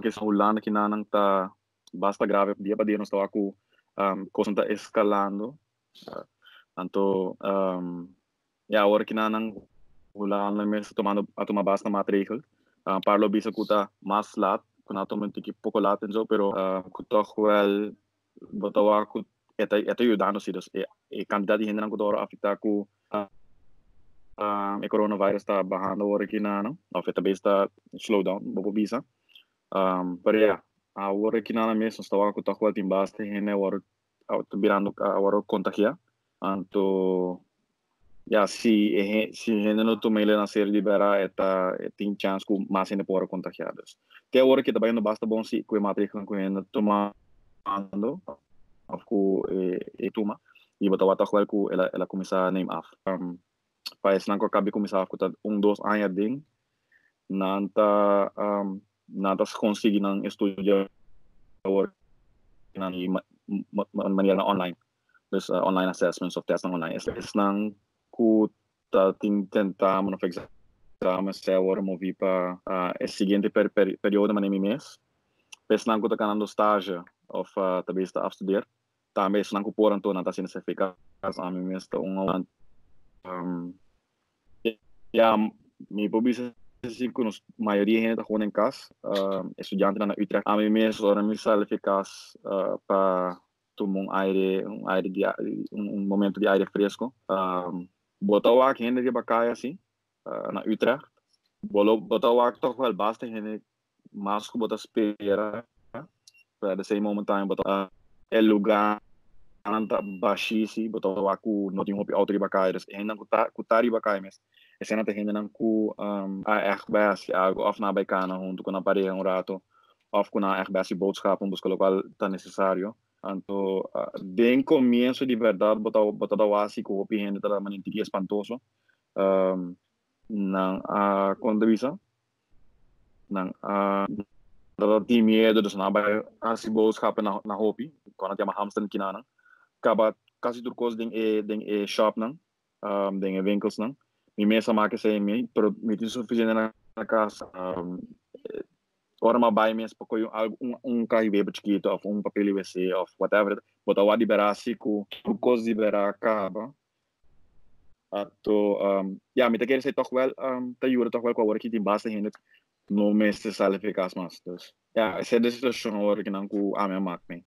questão Holanda que não tá basta grave dia para dia nós estava com coisa tá escalando então a hora que não Holanda mesmo tomando a tomar basta maatregel parlo bisa kuta mas lat kuna to mentiki pouco lat en zo pero kuta wel botawa ku eta ajudando se dus e quantidade de gente não kuta afetar ku e coronavirus está bajando hora que não afeta bem está slow down bobo bisa pero a hora que não mesmo estava kuta wel tim basta gente hora virando a hora contagiar anto se gente não toma ele na ser liberar tem chance que mais ainda pode contagiados até a hora que também não basta bom se com a matrícula com ele tomando of ku tuma e botar o tal ku ela começar a name off paes nang ko kabi começar ku dos anos ding nanta nanta se conseguir nang estudar nang maneira online dus online assessments of testing online es nang ku tentar não fez mas se agora movi para a seguinte período mas nem mês pensa que tá ganhando estágio of também está a estudar também se não por então não está sendo eficaz a mim mesmo me pobisa assim que a maioria gente está jogando em casa estudante na Utrecht a mim mesmo ora me sale eficaz para tomar aire de momento de aire fresco botar o ar que gente de bacai assim na Utrecht botar o ar toch wel basta gente mas que botar espera para esse momento botar el lugar anta baixíssimo botar o ar que não tem roupa alto de bacai gente não cutar de bacai mas esse não tem gente não que echt algo of na baicana junto com a parede rato of com a echt boodschappen buscar local tá necessário então bem começo de verdade botar o ar assim com roupa gente tá manente que espantoso não quando visa não dat die medo dus na bij as boodschappen na hopi kon het ja maar hamster kinana kaba kasi turkos ding shop nang ding winkels nang mi mesa maken se mi pero mi tin suficiente na casa ora ma bai mes poko carro chiquito of papel WC of whatever botar o liberar-se com turkos liberar acaba ato mi te quer ser toch wel te jure toch wel qua hora que tem basta gente no mês se sale eficaz mais dus essa é a situação agora que não com a minha máquina